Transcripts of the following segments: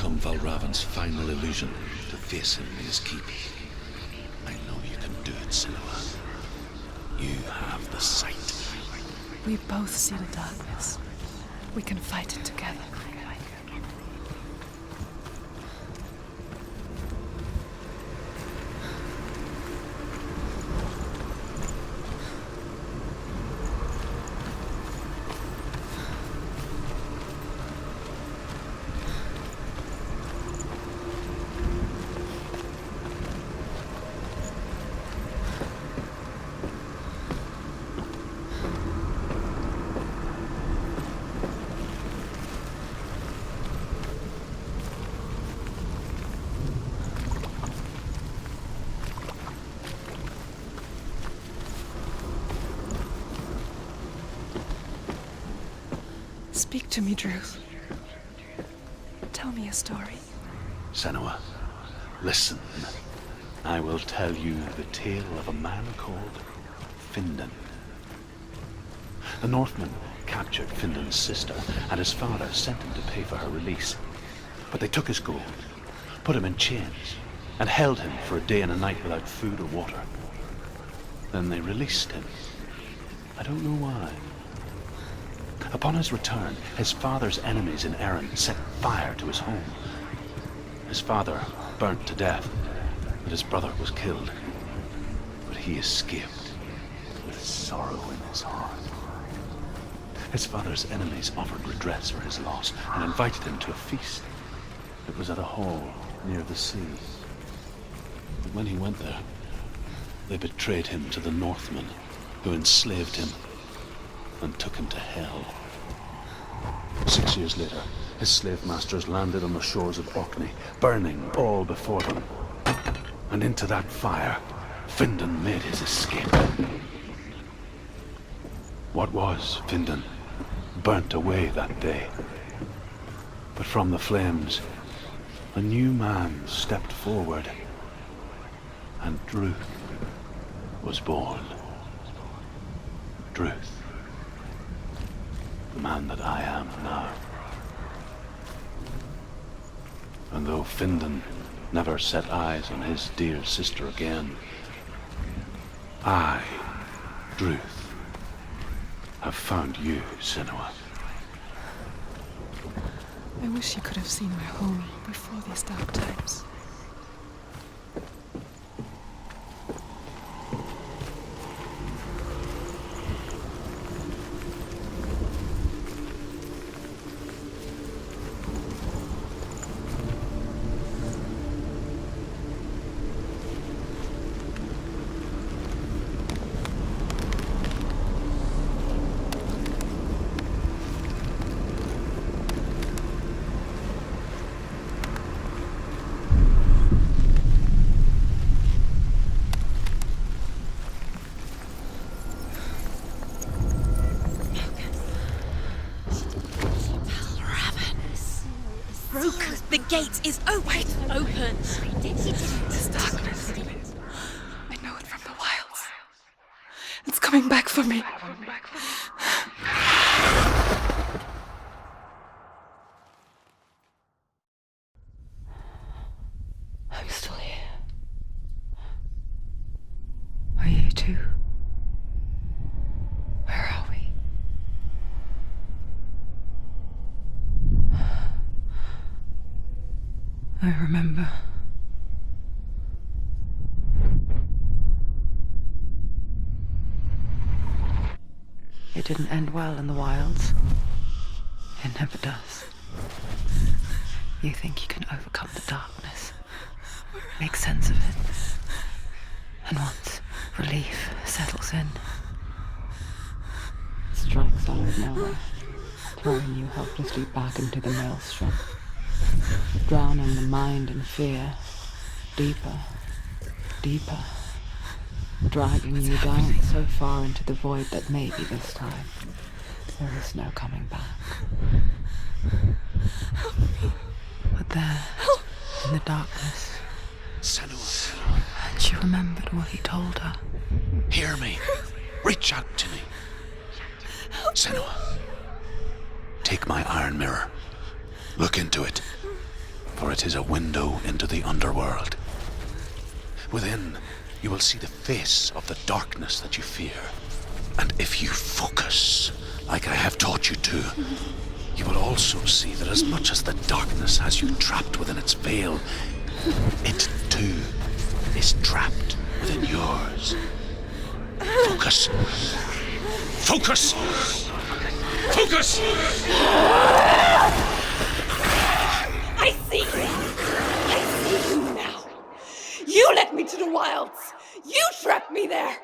become Valravn's final illusion to face him in his keep. I know you can do it, Senua. You have the sight. We both see the darkness. We can fight it together. Speak to me, Druth. Tell me a story. Senua, listen. I will tell you the tale of a man called Findan. The Northmen captured Findan's sister, and his father sent him to pay for her release. But they took his gold, put him in chains, and held him for a day and a night without food or water. Then they released him. I don't know why. Upon his return, his father's enemies in Erin set fire to his home. His father burnt to death, and his brother was killed. But he escaped with sorrow in his heart. His father's enemies offered redress for his loss and invited him to a feast. It was at a hall near the sea. But when he went there, they betrayed him to the Northmen, who enslaved him and took him to Hell. 6 years later, his slave masters landed on the shores of Orkney, burning all before them. And into that fire, Findan made his escape. What was Findan burnt away that day. But from the flames, a new man stepped forward, and Druth was born. Druth. The man that I am now. And though Findan never set eyes on his dear sister again, I, Druth, have found you, Senua. I wish you could have seen my home before these dark times. The gate is open. Open. This darkness. I know it from the wilds. It's coming back for me. I'm still here. Are you too? Where are we? I remember. It didn't end well in the wilds. It never does. You think you can overcome the darkness, make sense of it, and once relief settles in, it strikes out of nowhere, throwing you helplessly back into the maelstrom. Drowning the mind in fear, deeper, deeper, dragging you down so far into the void that maybe this time there is no coming back. But there, in the darkness, Senua. and she remembered what he told her. Hear me. Reach out to me. Senua. Take my iron mirror. Look into it. for it is a window into the underworld. Within, you will see the face of the darkness that you fear. And if you focus, like I have taught you to, you will also see that as much as the darkness has you trapped within its veil, it too is trapped within yours. Focus! Focus! Focus! I see you! I see you now! You led me to the wilds! You trapped me there!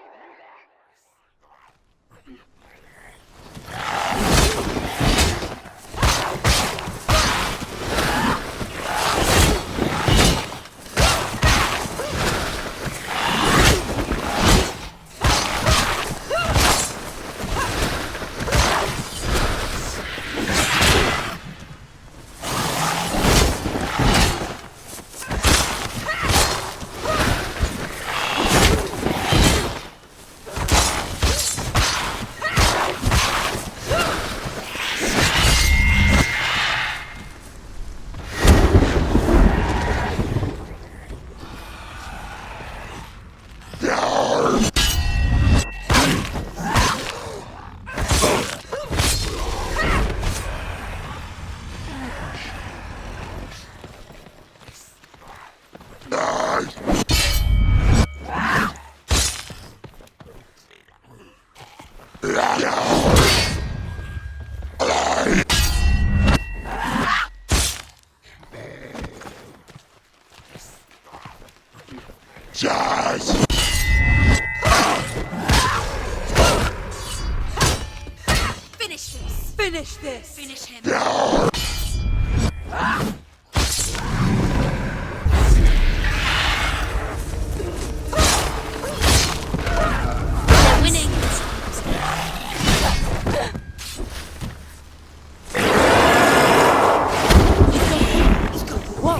Finish this! Finish him! They're winning! He's gone. Whoa!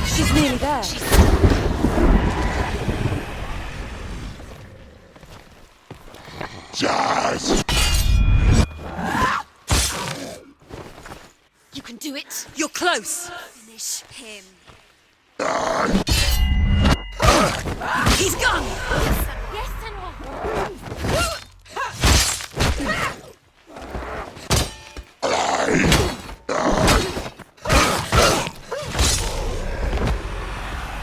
She's nearly there. You can do it. You're close. Finish him. He's gone. Yes, Senua.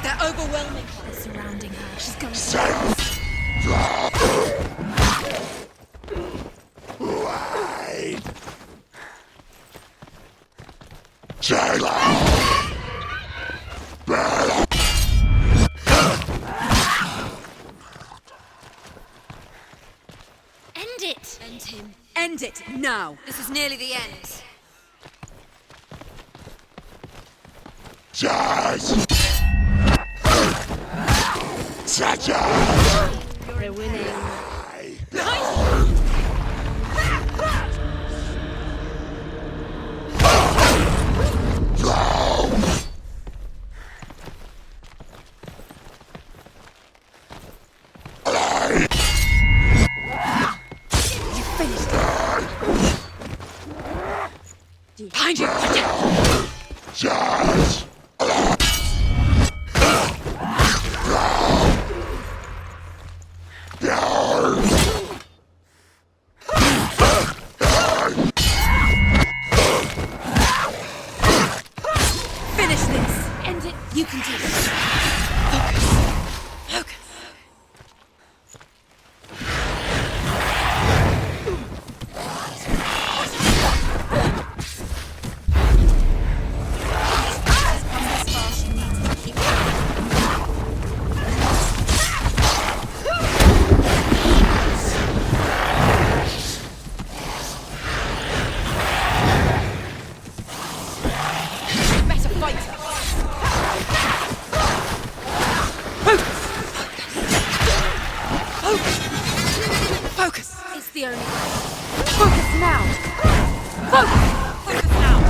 They're overwhelming her. Surrounding her. She's going to... End it! End him. End it, now! This is nearly the end. They're winning. behind you! Yes! Finish this! End it! You can do this! Focus! The only way. Focus now! Focus! Focus now!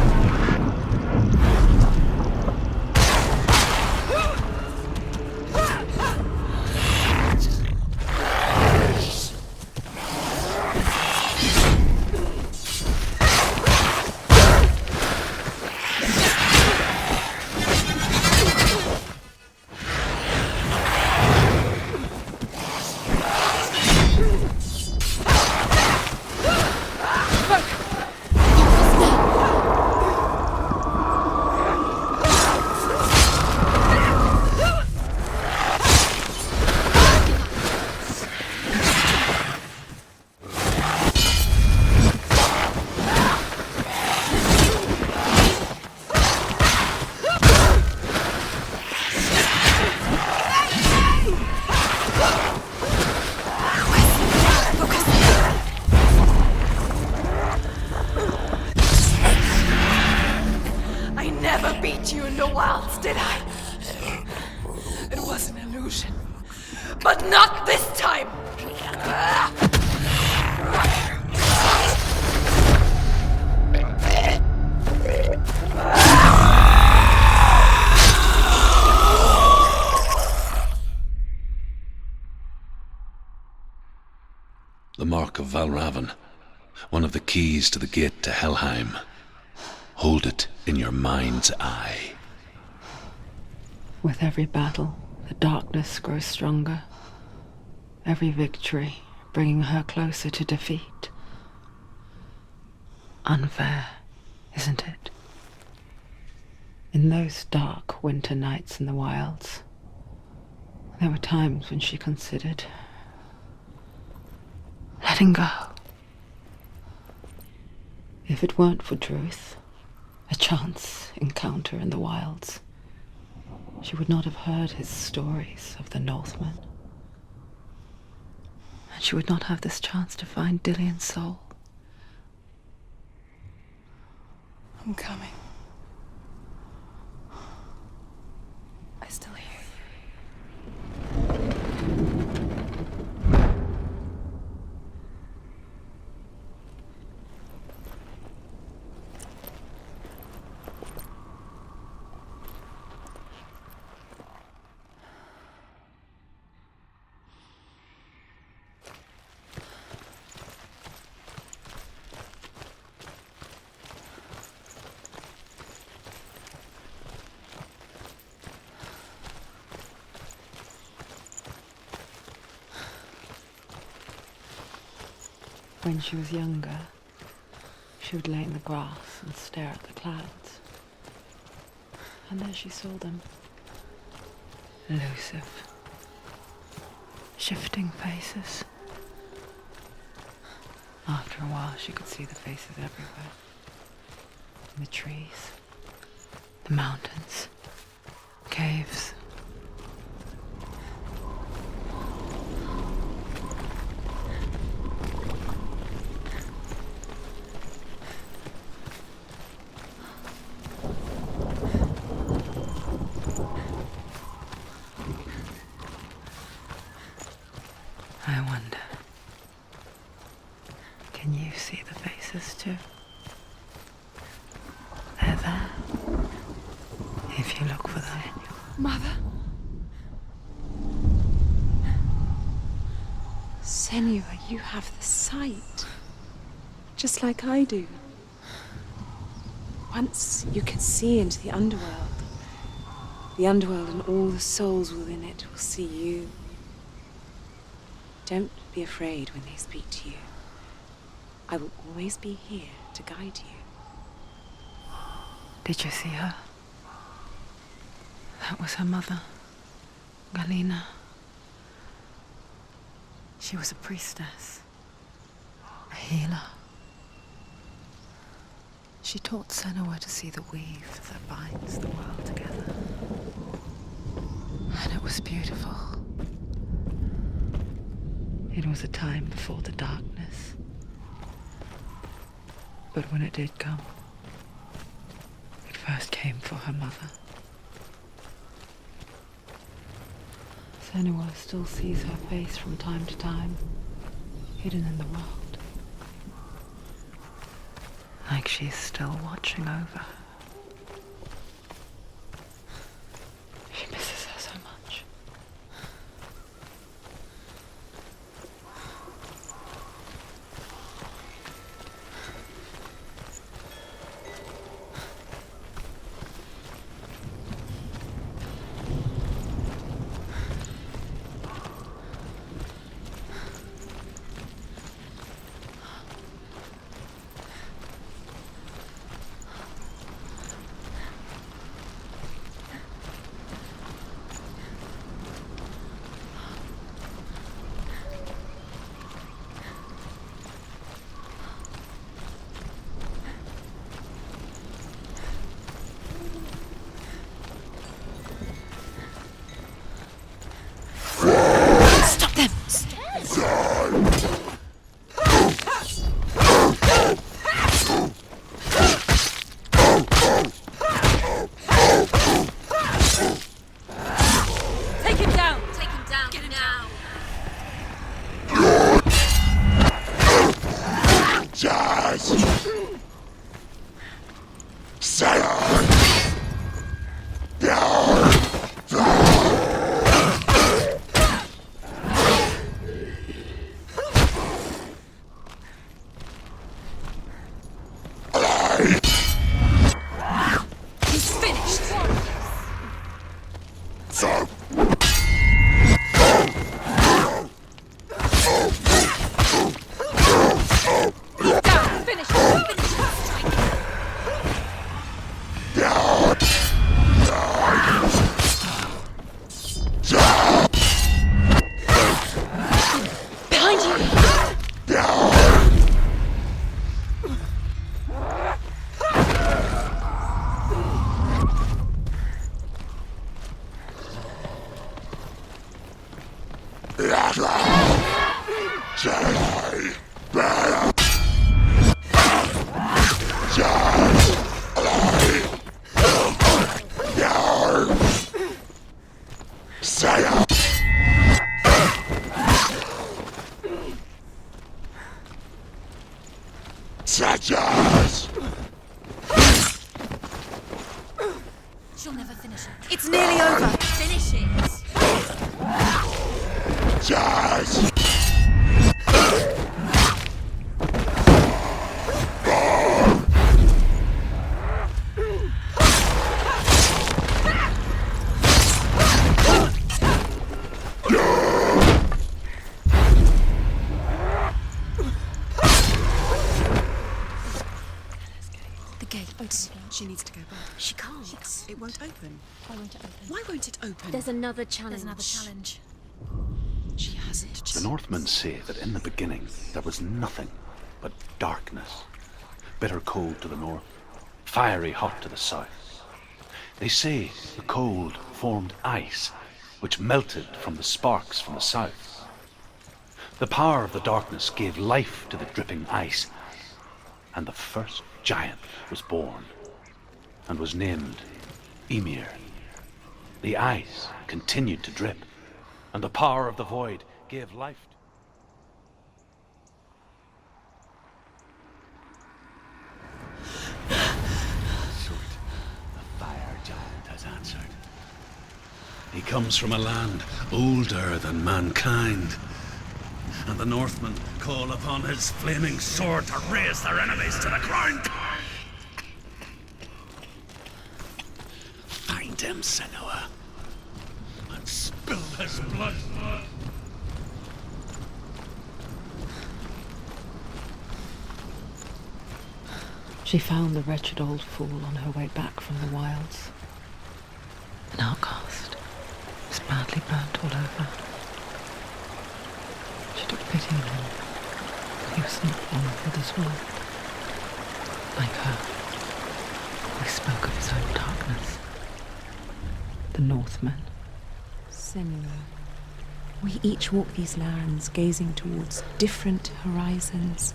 Did I? It was an illusion. But not this time! The mark of Valravn, one of the keys to the gate to Helheim. Hold it in your mind's eye. With every battle, the darkness grows stronger. Every victory bringing her closer to defeat. Unfair, isn't it? In those dark winter nights in the wilds, there were times when she considered letting go. If it weren't for Druth, a chance encounter in the wilds, she would not have heard his stories of the Norsemen. And she would not have this chance to find Dillion's soul. I'm coming. I still hear you. When she was younger, she would lay in the grass and stare at the clouds. And there she saw them. Elusive, shifting faces. After a while, she could see the faces everywhere. In the trees, the mountains, caves. I wonder, can you see the faces too? They're there, if you look for them. Mother? Senua, you have the sight. Just like I do. Once you can see into the underworld. The underworld and all the souls within it will see you. Don't be afraid when they speak to you. I will always be here to guide you. Did you see her? That was her mother, Melina. She was a priestess, a healer. She taught Senua to see the weave that binds the world together. And it was beautiful. It was a time before the darkness. But when it did come, it first came for her mother. Senua still sees her face from time to time, hidden in the world. Like she's still watching over her. She misses her so much. Shatters! She'll never finish it. It's nearly over. Finish it. Shatters! She needs to go back. She can't. It won't open. Why won't it open? Why won't it open? There's another challenge. She hasn't The just... Northmen say that in the beginning there was nothing but darkness. Bitter cold to the north, fiery hot to the south. They say the cold formed ice, which melted from the sparks from the south. The power of the darkness gave life to the dripping ice, and the first giant was born, and was named Ymir. The ice continued to drip, and the power of the void gave life to... Surt, the fire giant, has answered. He comes from a land older than mankind, and the Northmen call upon his flaming sword to raise their enemies to the ground. him, Senua. And spill his blood. She found the wretched old fool on her way back from the wilds. An outcast, was badly burnt all over. She took pity on him. He was not one with this world. Like her, he spoke of his own darkness. The Northmen. Senua, we each walk these lands gazing towards different horizons,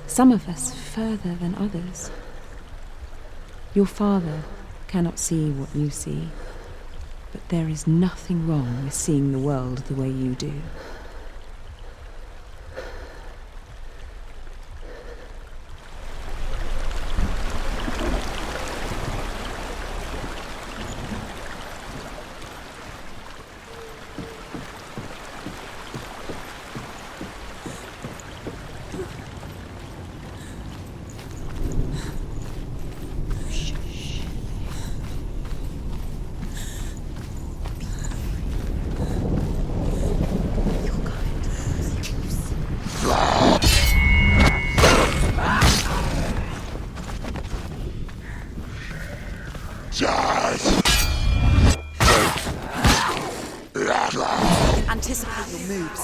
some of us further than others. Your father cannot see what you see, but there is nothing wrong with seeing the world the way you do. Anticipate your moves.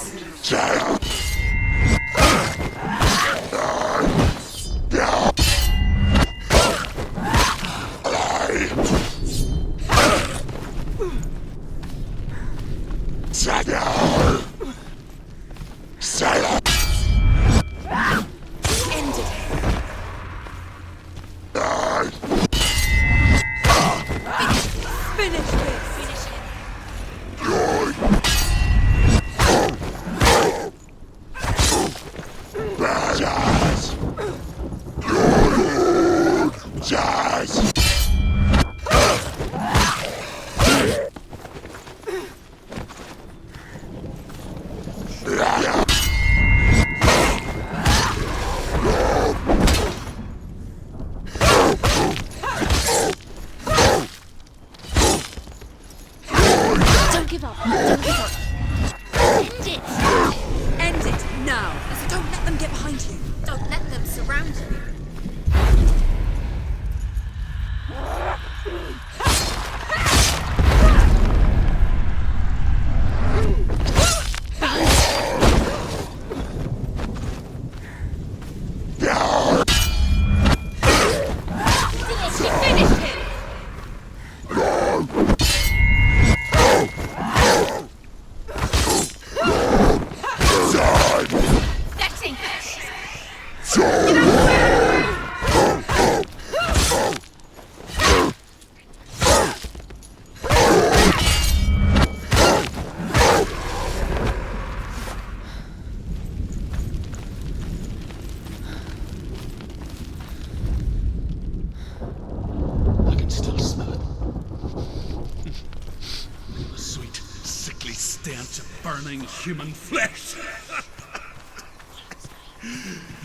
Human flesh.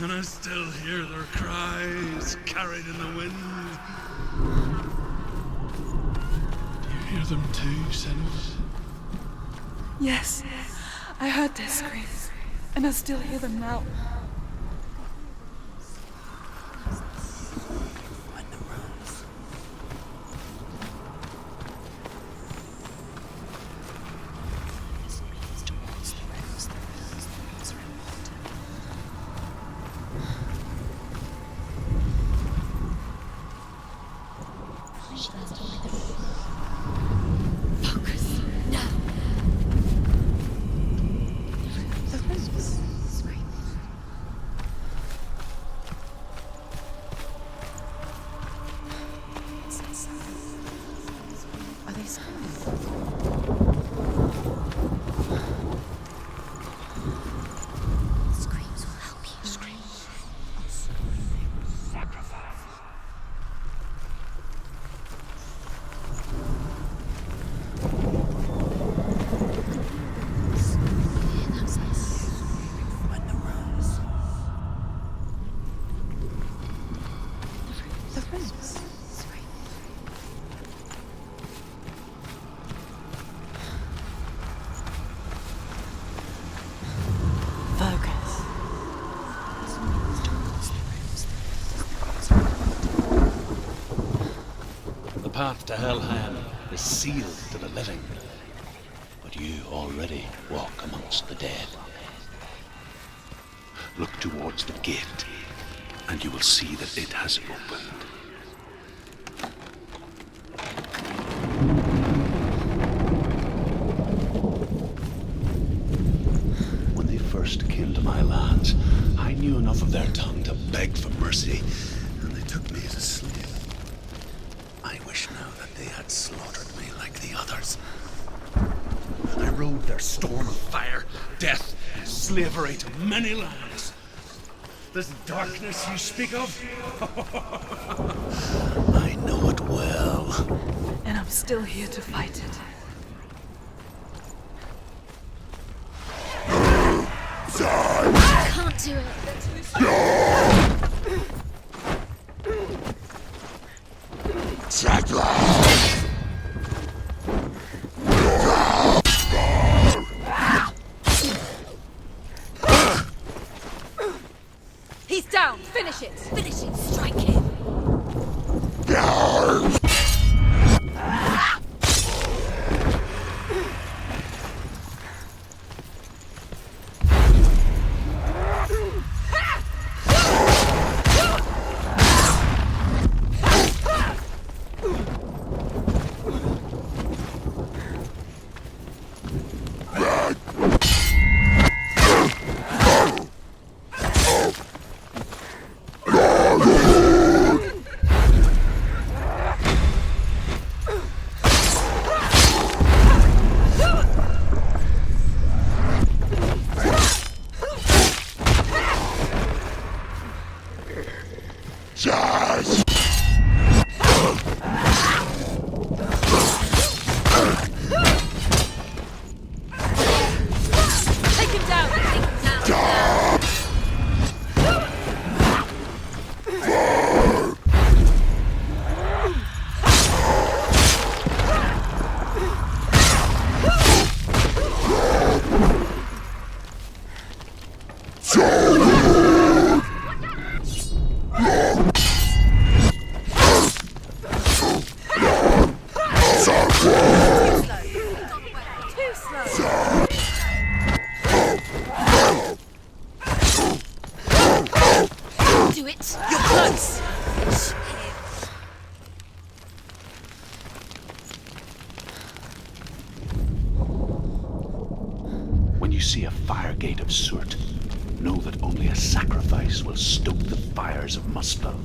And I still hear their cries carried in the wind. Do you hear them too, Senua? Yes, I heard their screams, and I still hear them now. path to Helheim is sealed to the living. But you already walk amongst the dead. Look towards the gate, and you will see that it has opened. When they first came to my lands, I knew enough of their tongue to beg for mercy, and they took me as a slave. I wish now that they had slaughtered me like the others. I rode their storm of fire, death, and slavery to many lands. This darkness you speak of? I know it well. And I'm still here to fight it. I can't do it. He's down! Finish it! Finish it. Strike him. Take him down! Do it. You're close! When you see a fire gate of Surt, know that only a sacrifice will stoke the fires of Muspel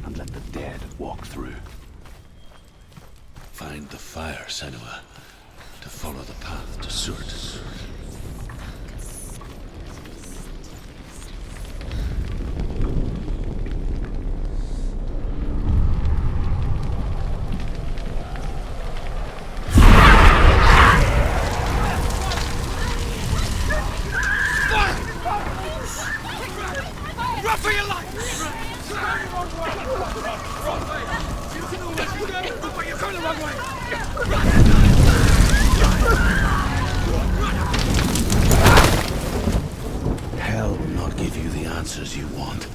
and let the dead walk through. Find the fire, Senua, to follow the path to Surt. Hell will not give you the answers you want.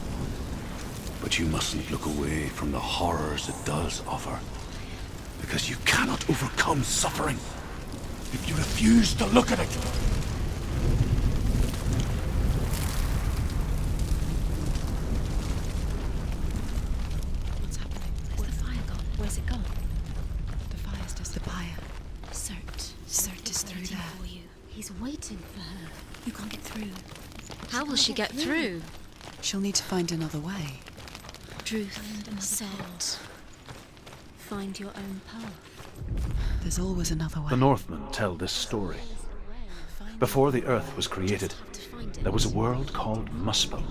But you mustn't look away from the horrors it does offer. Because you cannot overcome suffering if you refuse to look at it. What's happening? Where's the fire gone? Where's it gone? The fire's just the fire. Surt is through there. For you. He's waiting for her. You can't get through. How will she get through? She'll need to find another way. Druth said, find your own path. There's always another way. The Northmen tell this story. Before the Earth was created, there was a world called Muspel.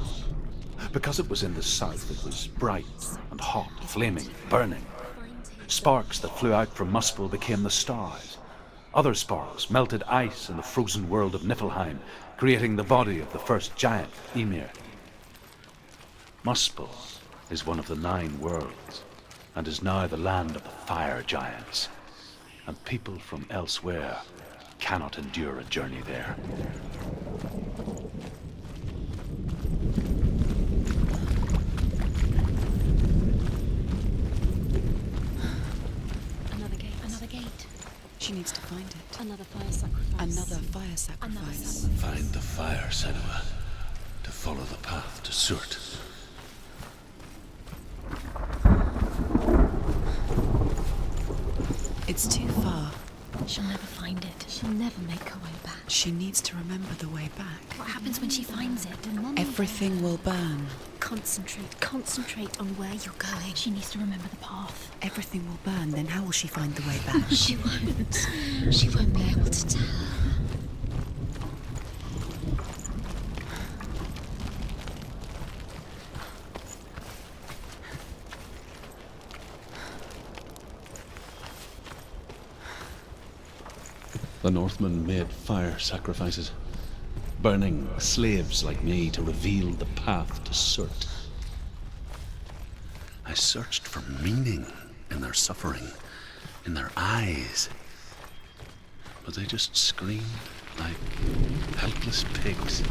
Because it was in the south, it was bright and hot, flaming, burning. Sparks that flew out from Muspel became the stars. Other sparks melted ice in the frozen world of Niflheim, creating the body of the first giant, Ymir. Muspel is one of the 9 worlds, and is now the land of the fire giants. And people from elsewhere cannot endure a journey there. She needs to find it. Another fire sacrifice. Another fire sacrifice. Find the fire, Senua, to follow the path to Surt. It's too far. She'll never find it. She'll never make her way back. She needs to remember the way back. What happens when she finds it? Everything will burn. Concentrate on where you're going. She needs to remember the path. Everything will burn, then how will she find the way back? She won't. She won't be able to tell. The Northmen made fire sacrifices, burning slaves like me to reveal the path to Surt. I searched for meaning in their suffering, in their eyes, but they just screamed like helpless pigs.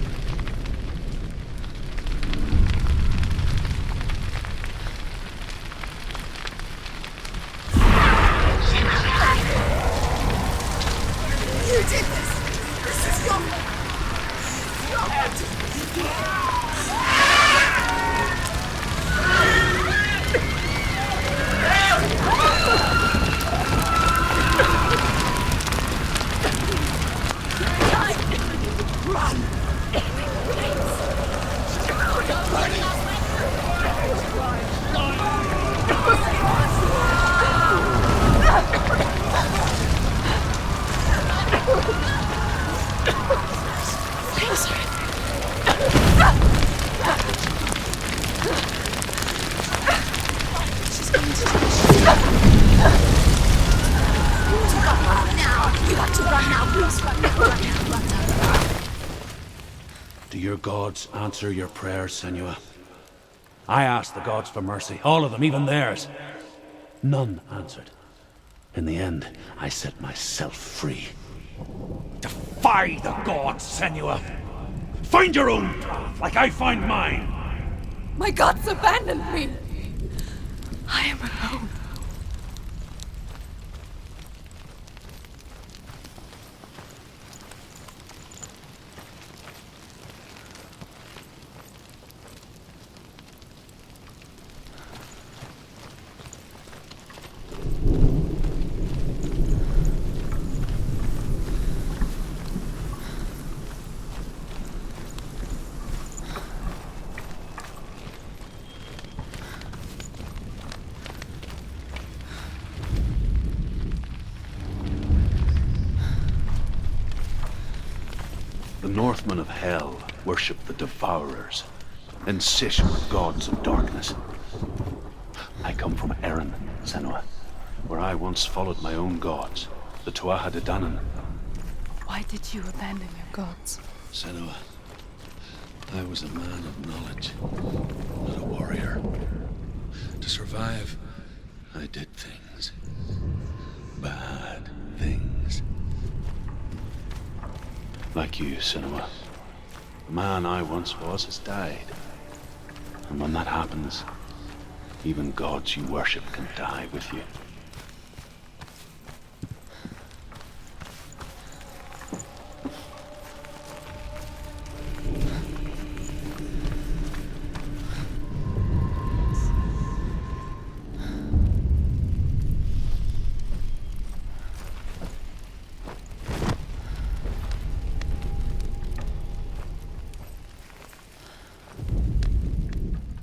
You did this! This is your Do your gods answer your prayers, Senua? I asked the gods for mercy, all of them, even theirs. None answered. In the end, I set myself free. Defy the gods, Senua! Find your own path, like I find mine! My gods abandoned me! I am alone. The Northmen of Hell worship the Devourers, insatiate gods of darkness. I come from Erin, Senua, where I once followed my own gods, the Tuatha De Danann. Why did you abandon your gods? Senua, I was a man of knowledge, not a warrior. To survive, I did things. Bad things. Like you, Senua. The man I once was has died. And when that happens, even gods you worship can die with you.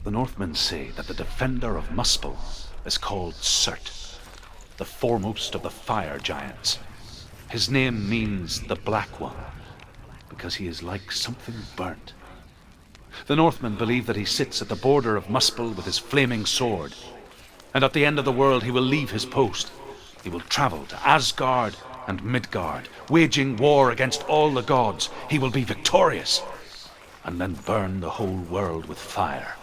The Northmen say that the defender of Muspel is called Surt, the foremost of the fire giants. His name means the Black One, because he is like something burnt. The Northmen believe that he sits at the border of Muspel with his flaming sword, and at the end of the world he will leave his post. He will travel to Asgard and Midgard, waging war against all the gods. He will be victorious, and then burn the whole world with fire.